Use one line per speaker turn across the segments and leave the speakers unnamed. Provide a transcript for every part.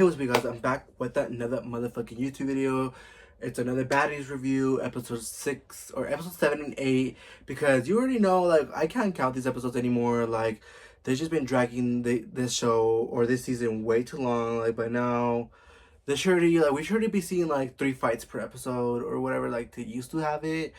Hey, what's up, you guys? I'm back with another motherfucking YouTube video. It's another Baddies review, episode 6 or episode 7 and 8. Because you already know, like, I can't count these episodes anymore. Like, they've just been dragging this show or this season way too long. Like, by now, we should already be seeing like 3 fights per episode or whatever. Like, they used to have it.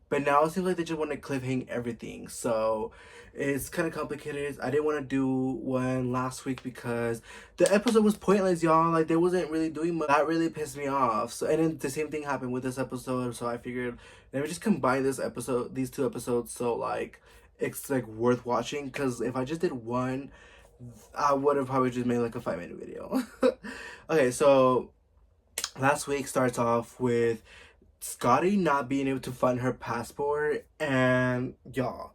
But now it seems like they just want to cliffhang everything. So it's kind of complicated. I didn't want to do one last week because the episode was pointless, y'all. Like, they wasn't really doing much. That really pissed me off. So, and then the same thing happened with this episode. So I figured, let me just combine these two episodes. So, like, it's like worth watching. Because if I just did one, I would have probably just made like a 5-minute video. Okay, so last week starts off with Scotty not being able to find her passport, and y'all,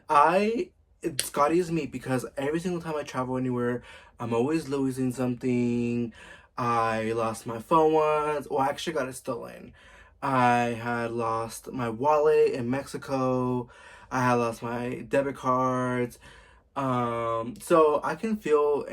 Scotty is me because every single time I travel anywhere, I'm always losing something. I lost my phone once, or I actually got it stolen. I had lost my wallet in Mexico. I had lost my debit cards. So I can feel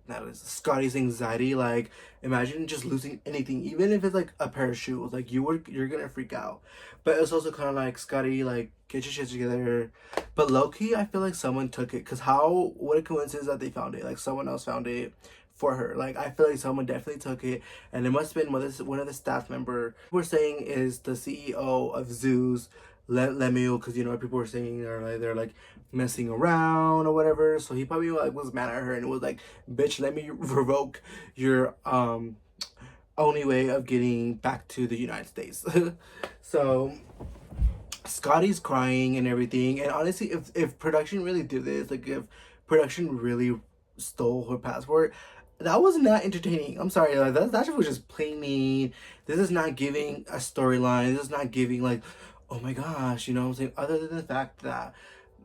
that is Scotty's anxiety. Like, imagine just losing anything, even if it's like a pair of shoes. Like, you're gonna freak out. But it's also kind of like, Scotty, like, get your shit together. But low key, I feel like someone took it. Cause what a coincidence that they found it. Like, someone else found it for her. Like, I feel like someone definitely took it, and it must have been one of the staff member. We're saying is the CEO of Zoos. Lemuel, because you know people were saying they're like messing around or whatever. So he probably like was mad at her and was like, "Bitch, let me revoke your only way of getting back to the United States." So Scotty's crying and everything. And honestly, if production really did this, like if production really stole her passport, that was not entertaining. I'm sorry, like that shit was just plain mean. This is not giving a storyline. This is not giving like, oh my gosh, you know what I'm saying? Other than the fact that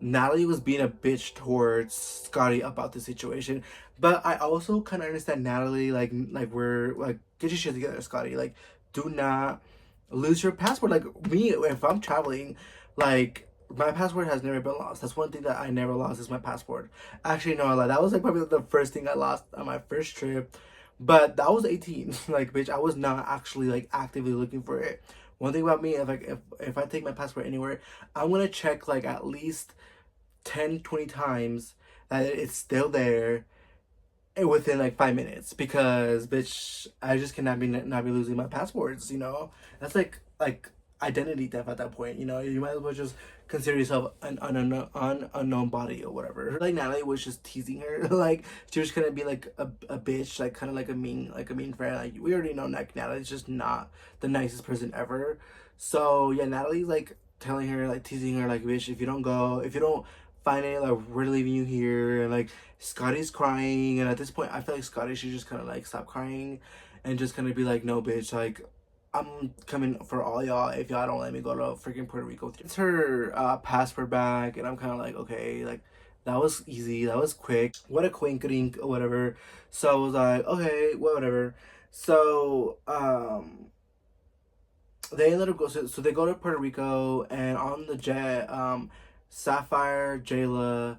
Natalie was being a bitch towards Scotty about the situation. But I also kind of understand Natalie, like we're like, get your shit together, Scotty. Like, do not lose your passport. Like me, if I'm traveling, like my passport has never been lost. That's one thing that I never lost is my passport. Actually, no, I lied. That was like probably the first thing I lost on my first trip. But that was 18. Like, bitch, I was not actually like actively looking for it. One thing about me, if I take my passport anywhere, I'm gonna check like at least 10-20 times that it's still there within like 5 minutes, because bitch, I just cannot be not be losing my passports, you know. That's like identity theft at that point, you know. You might as well just consider yourself an unknown body or whatever. Like, Natalie was just teasing her. Like, she was gonna be like a bitch, like kind of like a mean friend. Like, we already know like Natalie's just not the nicest person ever. So yeah, Natalie's like telling her, like teasing her, like, bitch, if you don't find it, like, we're leaving you here. And like, Scotty's crying, and at this point I feel like Scotty should just kind of like stop crying and just kind of be like, no bitch, like, I'm coming for all y'all if y'all don't let me go to freaking Puerto Rico. It's her passport back, and I'm kind of like, okay, like, that was easy, that was quick, what a quinkering or whatever. So I was like, okay, whatever. So they let her go. So they go to Puerto Rico, and on the jet, Sapphire, Jayla,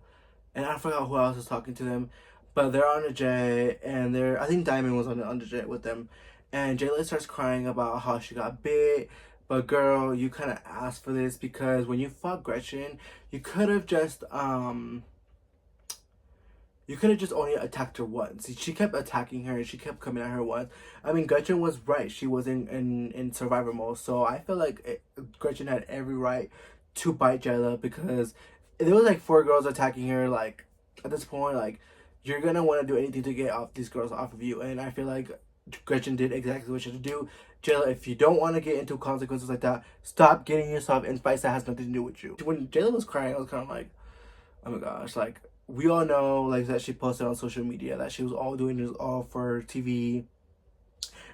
and I forgot who else was talking to them, but they're on a jet, and I think Diamond was on the jet with them, and Jayla starts crying about how she got bit. But girl, you kind of asked for this, because when you fought Gretchen, you could have just only attacked her once. She kept attacking her, and she kept coming at her once. I mean, Gretchen was right. She was in survivor mode. So I feel like Gretchen had every right to bite Jayla, because if there was like 4 girls attacking her, like, at this point, like, you're gonna want to do anything to get off these girls off of you. And I feel like Gretchen did exactly what she had to do. Jayla, if you don't want to get into consequences like that, stop getting yourself in fights that has nothing to do with you. When Jayla was crying, I was kind of like, oh my gosh, like, we all know, like, that she posted on social media that she was all doing this all for TV.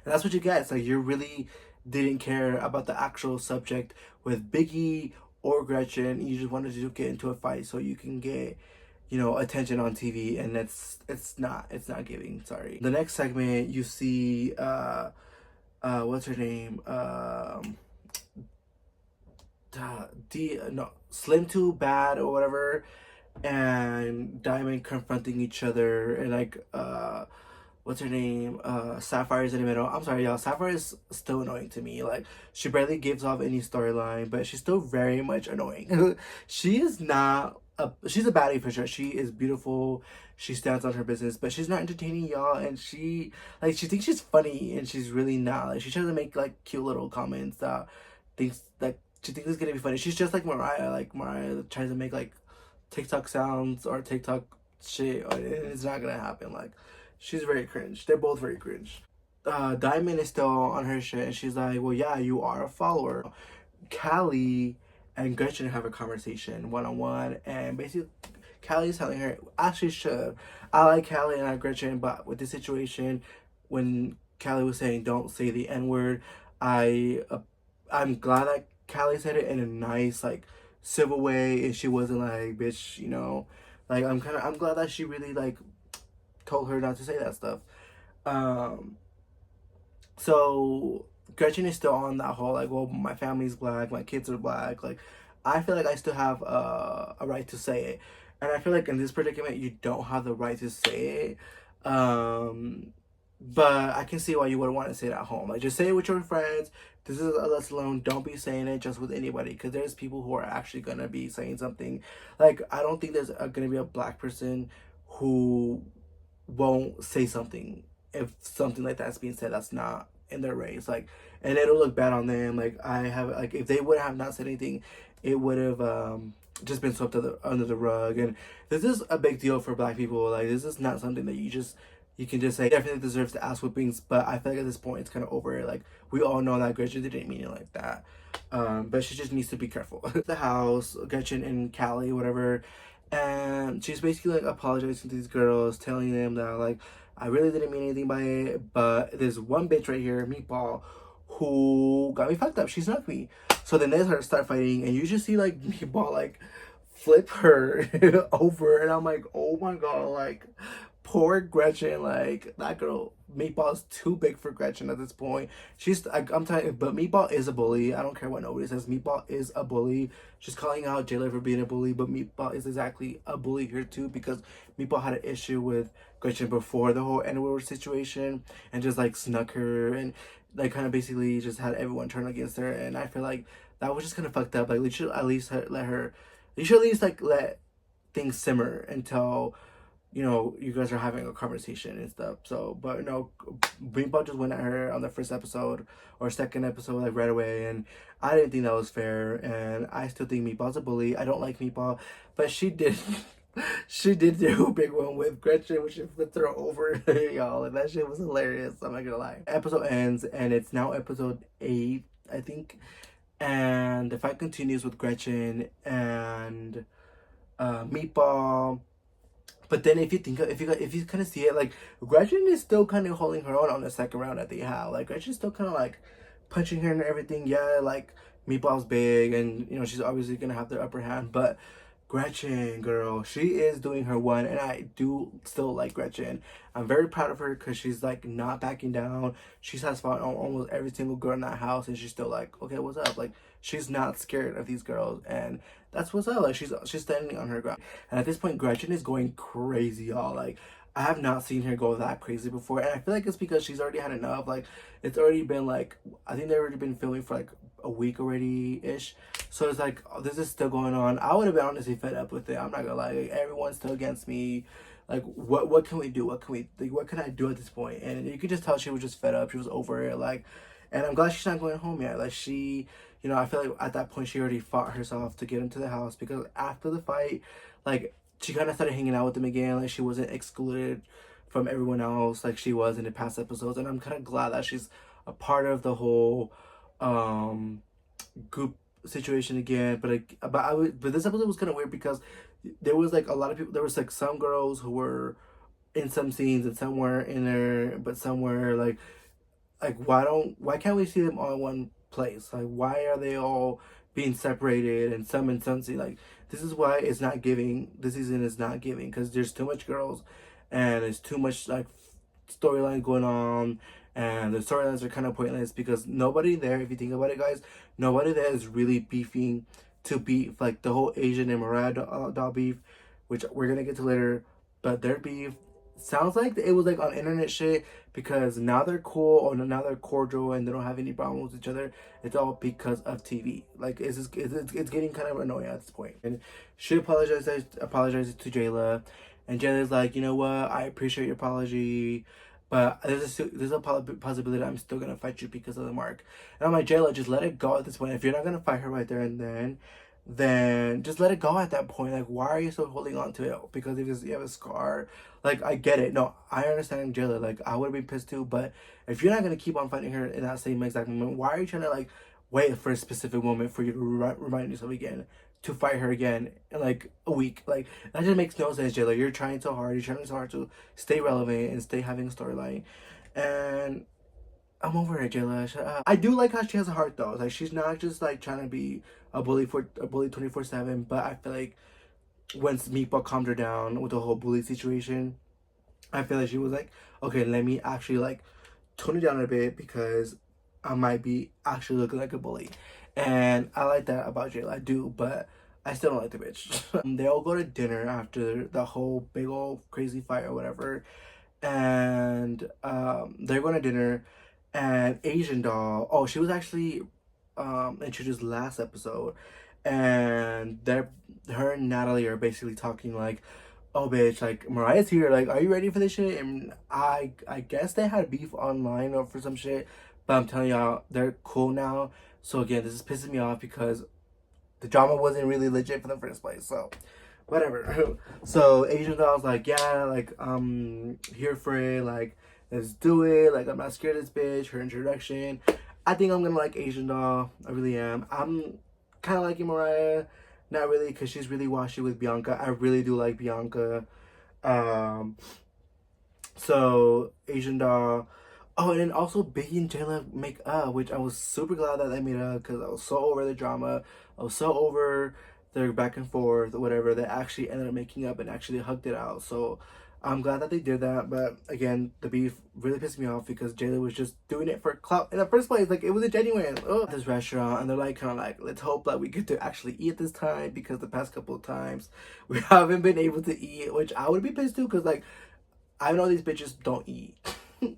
And that's what you get. It's like, you really didn't care about the actual subject with Biggie or Gretchen. You just wanted to get into a fight so you can get, you know, attention on TV, and it's not giving. Sorry. The next segment, you see what's her name? Slim Too Bad or whatever. and Diamond confronting each other, and like what's her name? Sapphire's in the middle. I'm sorry, y'all. Sapphire is still annoying to me. Like, she barely gives off any storyline, but she's still very much annoying. She is not she's a baddie for sure. She is beautiful. She stands on her business, but she's not entertaining, y'all. And she thinks she's funny, and she's really not. Like, she tries to make like cute little comments that thinks like she thinks it's gonna be funny. She's just like Mariah. Like, Mariah tries to make like TikTok sounds or TikTok shit, and it's not gonna happen. Like, she's very cringe. They're both very cringe. Diamond is still on her shit, and she's like, "Well, yeah, you are a follower." Callie and Gretchen have a conversation one on one, and basically, Callie's telling her, "I should. I like Callie and I like Gretchen, but with this situation, when Callie was saying don't say the N word, I I'm glad that Callie said it in a nice, like, civil way, and she wasn't like, bitch, you know, like, I'm glad that she really like told her not to say that stuff. Um, so Gretchen is still on that whole like, well, my family's black, my kids are black. Like, I feel like I still have a right to say it, and I feel like in this predicament, you don't have the right to say it. But I can see why you would want to say it at home. Like, just say it with your friends. This is a let alone. Don't be saying it just with anybody, because there's people who are actually gonna be saying something. Like, I don't think there's gonna be a black person who won't say something if something like that's being said that's not in their race. Like, and it'll look bad on them. Like, I have like, if they would have not said anything, it would have just been swept under the rug. And this is a big deal for black people. Like, this is not something that you can just say definitely deserves the ass whippings. But I feel like at this point it's kind of over it. Like, we all know that Gretchen didn't mean it like that. But she just needs to be careful. The house, Gretchen and Callie, whatever, and she's basically like apologizing to these girls, telling them that like, I really didn't mean anything by it, but there's one bitch right here, Meatball, who got me fucked up. She snuck me. So then they start fighting, and you just see like Meatball like flip her over, and I'm like, oh my god, like, poor Gretchen. Like, that girl Meatball's too big for Gretchen at this point. I'm telling you, but Meatball is a bully. I don't care what nobody says. Meatball is a bully. She's calling out Jayla for being a bully, but Meatball is exactly a bully here too, because Meatball had an issue with Gretchen before the whole N-word situation, and just like snuck her, and like kind of basically just had everyone turn against her. And I feel like that was just kind of fucked up. Like, you should at least let her. You should at least like let things simmer until, you know, you guys are having a conversation and stuff. So, but no, Meatball just went at her on the first episode or second episode, like, right away, and I didn't think that was fair, and I still think Meatball's a bully. I don't like Meatball, but she did, she did do a big one with Gretchen, which she flipped her over, y'all, and that shit was hilarious, I'm not gonna lie. Episode ends, and it's now episode 8, I think, and the fight continues with Gretchen and Meatball. But then if you kind of see it, like, Gretchen is still kind of holding her own on the second round that they have. Like, Gretchen's still kind of like punching her and everything. Yeah, like, Meatball's big, and you know she's obviously gonna have the upper hand. But Gretchen, girl, she is doing her one, and I do still like Gretchen. I'm very proud of her because she's like not backing down. She has fought on almost every single girl in that house, and she's still like, okay, what's up? Like, she's not scared of these girls, and that's what's up. Like, she's standing on her ground. And at this point, Gretchen is going crazy, y'all. Like, I have not seen her go that crazy before, and I feel like it's because she's already had enough. Like, it's already been like, I think they've already been filming for like a week already ish. So it's like, oh, this is still going on. I would have been honestly fed up with it. I'm not gonna lie. Like, everyone's still against me. Like, what can we do? What can I do at this point? And you could just tell she was just fed up. She was over it. Like, and I'm glad she's not going home yet. Like, she, you know, I feel like at that point she already fought herself to get into the house, because after the fight, like, she kind of started hanging out with them again. Like, she wasn't excluded from everyone else like she was in the past episodes, and I'm kind of glad that she's a part of the whole group situation again. But like, but this episode was kind of weird because there was like a lot of people. There was like some girls who were in some scenes and some were in there, but some were like, why can't we see them all in one place? Like, why are they all being separated and some in some scene? Like, this is why it's not giving. This season is not giving, because there's too much girls, and there's too much like storyline going on, and the storylines are kind of pointless because nobody there, if you think about it, guys, nobody there is really beefing to beef. Like, the whole Asian and Mariah doll beef which we're gonna get to later. But their beef sounds like it was like on internet shit, because now they're cool, or now they're cordial and they don't have any problems with each other. It's all because of TV. Like it's getting kind of annoying at this point. And she apologizes to Jayla, and Jayla's like, you know what, I appreciate your apology, but there's a possibility that I'm still gonna fight you because of the mark. And I'm like, Jayla, just let it go at this point. If you're not gonna fight her right there and then just let it go at that point. Like, why are you still holding on to it? Because if you have a scar, like, I get it. No, I understand Jayla. Like, I would have been pissed too. But if you're not gonna keep on fighting her in that same exact moment, why are you trying to like wait for a specific moment for you to remind yourself again to fight her again in like a week? Like, that just makes no sense, Jayla. You're trying so hard. You're trying so hard to stay relevant and stay having a storyline, and I'm over it, Jayla. Shut up. I do like how she has a heart though. Like, she's not just like trying to be a bully 24/7. But I feel like once Meatball calmed her down with the whole bully situation, I feel like she was like, okay, let me actually like tone it down a bit, because I might be actually looking like a bully. And I like that about Jayla. I do, but I still don't like the bitch. They all go to dinner after the whole big old crazy fight or whatever. And they're going to dinner, and Asian doll, oh, she was actually introduced last episode, and her and Natalie are basically talking like, oh bitch, like Mariah's here, like, are you ready for this shit? And I guess they had beef online or for some shit, but I'm telling y'all, they're cool now. So again, this is pissing me off because the drama wasn't really legit for the first place. So whatever. So Asian doll's like, yeah, like, here for it, like, let's do it, like, I'm not scared of this bitch. Her introduction, I think I'm gonna like Asian doll. I really am. I'm kind of liking Mariah, not really, because she's really washy with Bianca. I really do like Bianca. um so Asian doll. Oh, and then also Biggie and Jayla make up, which I was super glad that they made up, because I was so over the drama. I was so over their back and forth or whatever. They actually ended up making up and actually hugged it out. So I'm glad that they did that. But again, the beef really pissed me off because Jayla was just doing it for clout in the first place. Like, it was a genuine, oh, this restaurant, and they're like, kind of like, let's hope that we get to actually eat this time, because the past couple of times we haven't been able to eat, which I would be pissed too, because like, I know these bitches don't eat.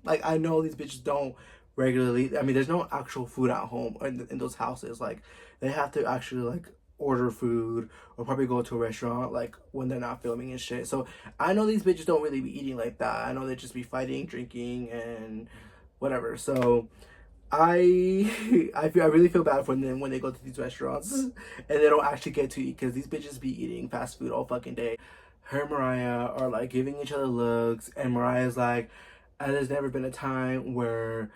Like, I know these bitches don't regularly. I mean, there's no actual food at home in those houses. Like, they have to actually like order food or probably go to a restaurant like when they're not filming and shit. So I know these bitches don't really be eating like that. I know they just be fighting, drinking, and whatever. So I really feel bad for them when they go to these restaurants and they don't actually get to eat, because these bitches be eating fast food all fucking day. Her and Mariah are like giving each other looks, and Mariah's like, there's never been a time where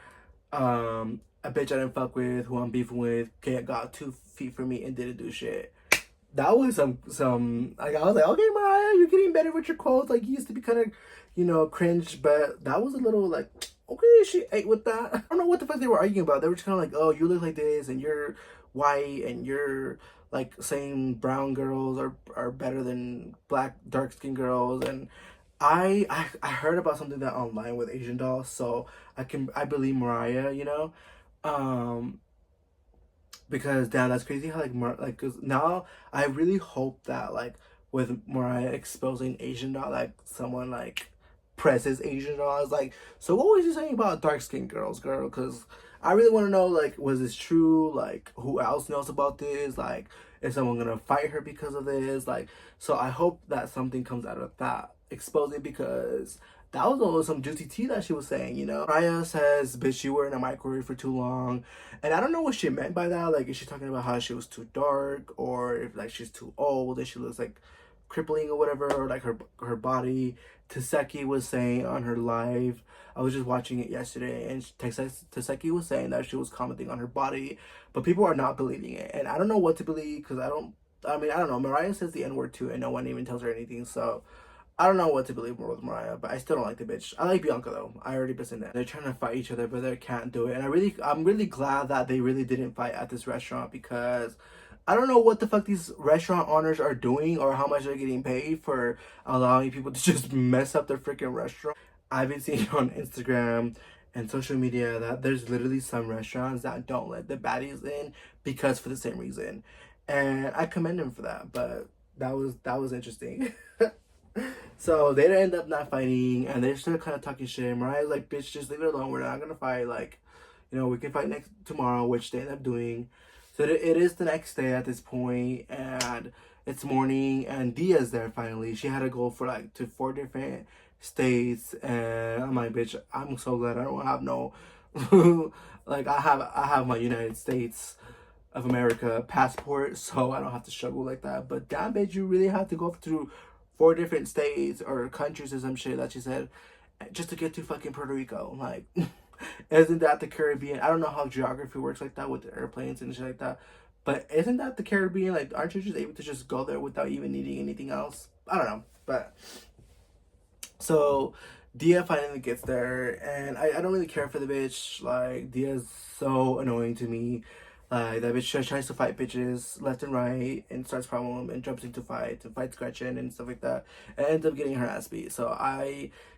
a bitch I didn't fuck with, who I'm beefing with, got 2 feet from me and didn't do shit. That was some like, I was like, okay, Mariah, you're getting better with your quotes. Like, you used to be kind of, cringe, but that was a little like, okay, she ate with that. I don't know what the fuck they were arguing about. They were just kind of like, oh, you look like this, and you're white, and you're like saying brown girls are better than black dark skinned girls. And I heard about something that online with Asian dolls, so I believe Mariah, um because damn, that's crazy how like, cause now I really hope that like with Mariah exposing Asian doll, like someone like presses Asian doll. I was like, so what was you saying about dark skinned girls, girl? Because I really want to know, like, was this true? Like, who else knows about this? Like, is someone gonna fight her because of this? Like, so I hope that something comes out of that exposing, because that was almost some juicy tea that she was saying. Mariah says, bitch, you were in a microwave for too long. And I don't know what she meant by that. Like, is she talking about how she was too dark, or if like she's too old and she looks like crippling or whatever, or like her body. Taseki was saying on her live, I was just watching it yesterday, and Taseki was saying that she was commenting on her body, but people are not believing it. And I don't know what to believe, because I don't know. Mariah says the N-word too, and no one even tells her anything. So I don't know what to believe more with Mariah, but I still don't like the bitch. I like Bianca though. I already been saying that. They're trying to fight each other, but they can't do it. And I'm really glad that they really didn't fight at this restaurant, because I don't know what the fuck these restaurant owners are doing, or how much they're getting paid for allowing people to just mess up their freaking restaurant. I've been seeing on Instagram and social media that there's literally some restaurants that don't let the baddies in because for the same reason. And I commend them for that, but that was interesting. So they end up not fighting, and they're still kind of talking shit. Mariah's like, "Bitch, just leave it alone. We're not gonna fight. Like, we can fight next tomorrow," which they end up doing. So it is the next day at this point, and it's morning, and Dia's there finally. She had to go for like to 4 different states, and I'm like, "Bitch, I'm so glad I don't have no, like I have my United States of America passport, so I don't have to struggle like that." But damn, bitch, you really have to go through 4 different states or countries or some shit that she said just to get to fucking Puerto Rico. Like, isn't that the Caribbean? I don't know how geography works like that with the airplanes and shit like that. But isn't that the Caribbean? Like, aren't you just able to just go there without even needing anything else? I don't know. But so Dia finally gets there, and I don't really care for the bitch. Like, Dia's so annoying to me. That bitch just tries to fight bitches left and right and starts problem and jumps into fights and fights Gretchen and stuff like that, and ends up getting her ass beat. So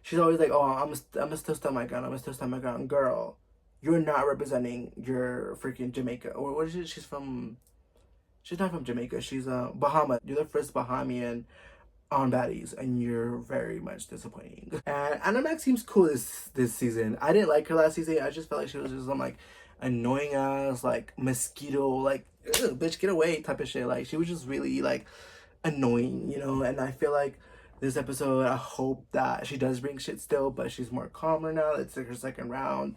she's always like, "Oh, I'm still stand my gun. I'm still stand my gun." Girl, you're not representing your freaking Jamaica, or what is it? She's not from Jamaica. She's Bahama. You're the first Bahamian on Baddies, and you're very much disappointing. And Anna Mac seems cool this season. I didn't like her last season. I just felt like she was just like annoying ass, like mosquito, like, bitch, get away type of shit. Like, she was just really like annoying, and I feel like this episode, I hope that she does bring shit still, but she's more calmer now. It's like her second round.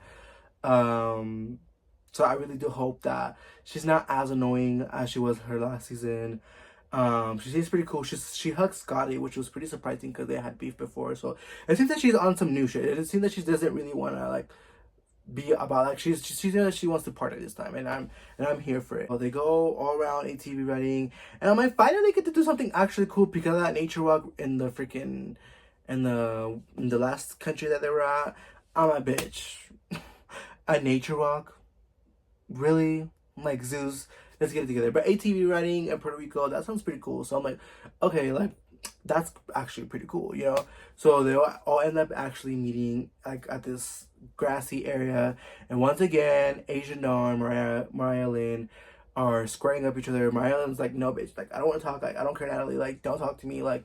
So I really do hope that she's not as annoying as she was her last season. She seems pretty cool. She hugs Scotty, which was pretty surprising because they had beef before. So it seems that she's on some new shit. It seems that she doesn't really want to like be about, like, she wants to party this time, and I'm here for it. Well, they go all around ATV riding, and I'm like, finally get to do something actually cool, because of that nature walk in the freaking in the last country that they were at. I'm a bitch. A nature walk, really? Like, Zeus, let's get it together. But ATV riding in Puerto Rico, that sounds pretty cool. So I'm like, okay, like, that's actually pretty cool, So they all end up actually meeting like at this grassy area, and once again, Asian Dawn, Mariahlynn are squaring up each other. Mariahlynn's like, "No, bitch, like, I don't want to talk. Like, I don't care, Natalie. Like, don't talk to me. Like,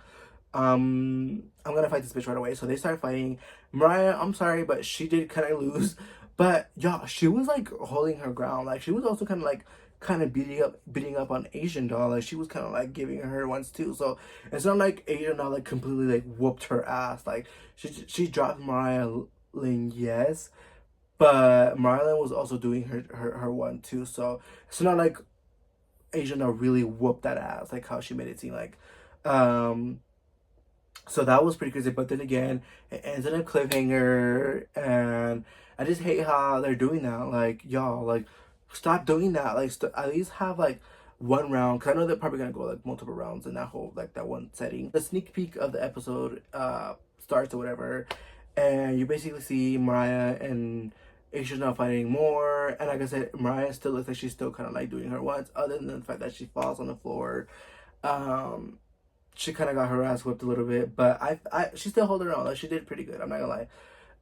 I'm gonna fight this bitch right away." So they start fighting. Mariah, I'm sorry, but she did kind of lose. But yeah, she was like holding her ground. Like, she was also kind of beating up on Asian Doll. Like, she was kind of like giving her ones too. So it's not like Asian Doll like completely like whooped her ass. Like, she dropped Mariahlynn, yes, but Mariahlynn was also doing her one too. So it's not like Asian Doll really whooped that ass like how she made it seem like. So that was pretty crazy. But then again, it ends in a cliffhanger, and I just hate how they're doing that. Like, y'all, like, stop doing that. Like, at least have like one round, because I know they're probably gonna go like multiple rounds in that whole, like, that one setting. The sneak peek of the episode starts or whatever, and you basically see Mariah and Asia's not fighting more. And like I said, Mariah still looks like she's still kind of like doing her ones, other than the fact that she falls on the floor. She kind of got her ass whipped a little bit, but she still held her own. Like, she did pretty good, I'm not gonna lie.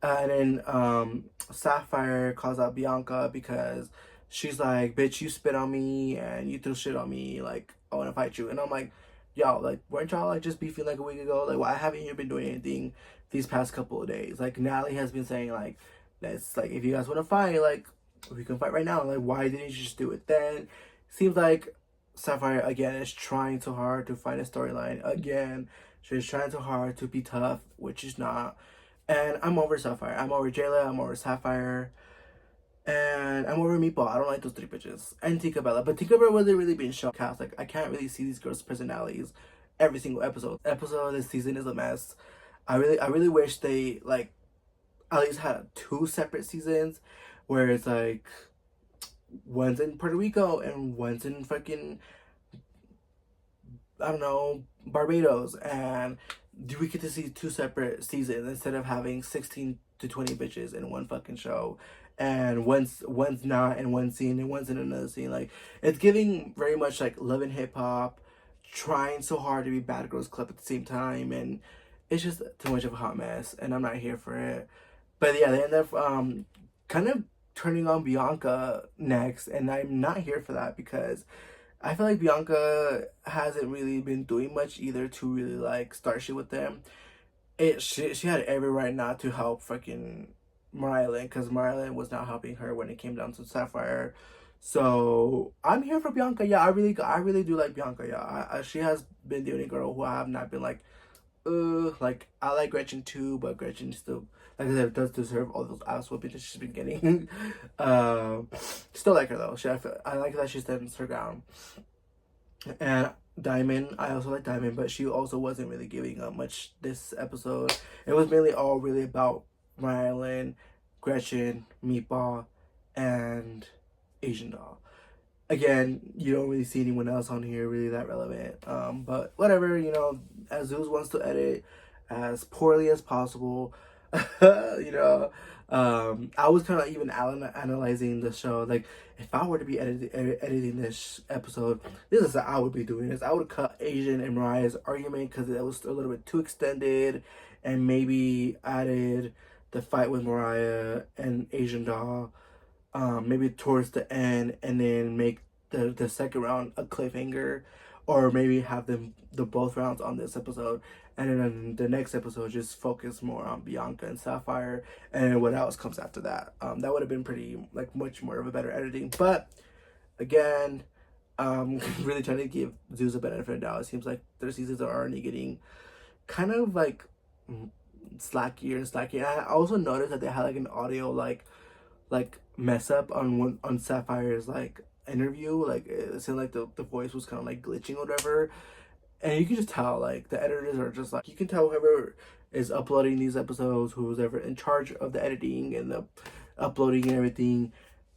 And then Sapphire calls out Bianca because she's like, "Bitch, you spit on me and you threw shit on me. Like, I want to fight you." And I'm like, "Y'all, like, weren't y'all like just beefing like a week ago? Like, why haven't you been doing anything these past couple of days?" Like, Natalie has been saying like, "Let's, like, if you guys want to fight, like, we can fight right now. Like, why didn't you just do it then?" Seems like Sapphire again is trying too hard to find a storyline. Again, she's trying too hard to be tough, which is not. And I'm over Sapphire. I'm over Jayla. I'm over Sapphire. And I'm over Meatball. I don't like those three bitches. And Tinkerbella. But Tinkerbella wasn't really being shown cast. Like, I can't really see these girls' personalities every single episode. Episode this season is a mess. I really wish they, like, at least had 2 separate seasons where it's like one's in Puerto Rico and one's in fucking, I don't know, Barbados, and we get to see 2 separate seasons instead of having 16 to 20 bitches in one fucking show, and one's not in one scene and one's in another scene. Like, it's giving very much like Love and Hip Hop, trying so hard to be Bad Girls Club at the same time, and it's just too much of a hot mess, and I'm not here for it. But yeah, they end up kind of turning on Bianca next, and I'm not here for that because I feel like Bianca hasn't really been doing much either to really like start shit with them. She had every right not to help freaking Mariahlynn, because Mariahlynn was not helping her when it came down to Sapphire. So I'm here for Bianca. Yeah, I really do like Bianca. Yeah, she has been the only girl who I have not been like, like I like Gretchen too, but Gretchen still, like I said, does deserve all those ass whoopings that she's been getting. um, Still like her though. I like that she stands her ground. And Diamond, I also like Diamond, but she also wasn't really giving up much this episode. It was mainly all really about Mariahlynn, Gretchen, Meatball, and Asian Doll. Again, you don't really see anyone else on here really that relevant. But whatever, as Zeus wants to edit as poorly as possible. you know, I was kind of even analyzing the show. Like, if I were to be editing this episode, this is how I would be doing this. I would cut Asian and Mariah's argument because it was a little bit too extended, and maybe added the fight with Mariah and Asian Doll, maybe towards the end, and then make the second round a cliffhanger, or maybe have them the both rounds on this episode, and then the next episode just focus more on Bianca and Sapphire, and what else comes after that. That would have been pretty like much more of a better editing. But again, really trying to give Zeus a benefit of the doubt. It seems like their seasons are already getting kind of like slackier and slackier. And I also noticed that they had like an audio like mess up on Sapphire's like interview. Like it seemed like the voice was kind of like glitching or whatever. And you can just tell like the editors are just like, you can tell whoever is uploading these episodes, who's ever in charge of the editing and the uploading and everything,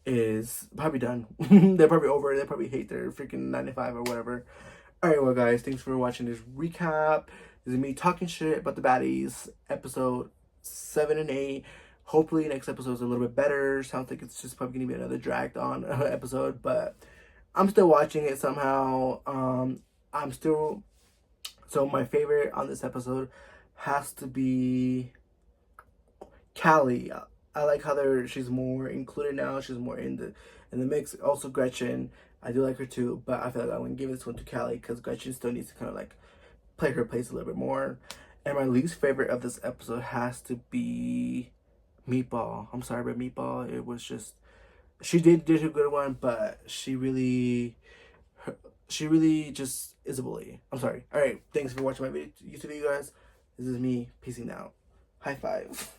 is probably done. They're probably over it. They probably hate their freaking 9 to 5 or whatever. Alright, well guys, thanks for watching this recap. This is me talking shit about the baddies, episode 7 and 8. Hopefully next episode is a little bit better. Sounds like it's just probably gonna be another dragged on episode, but I'm still watching it somehow. I'm still, so my favorite on this episode has to be Callie. I like how she's more included now. She's more in the mix. Also Gretchen, I do like her too, but I feel like I'm gonna give this one to Callie because Gretchen still needs to kind of like play her place a little bit more. And my least favorite of this episode has to be Meatball. I'm sorry, but Meatball, it was just, she did a good one, but she really just is a bully. I'm sorry. All right, thanks for watching my YouTube video, guys. This is me peacing out. High five.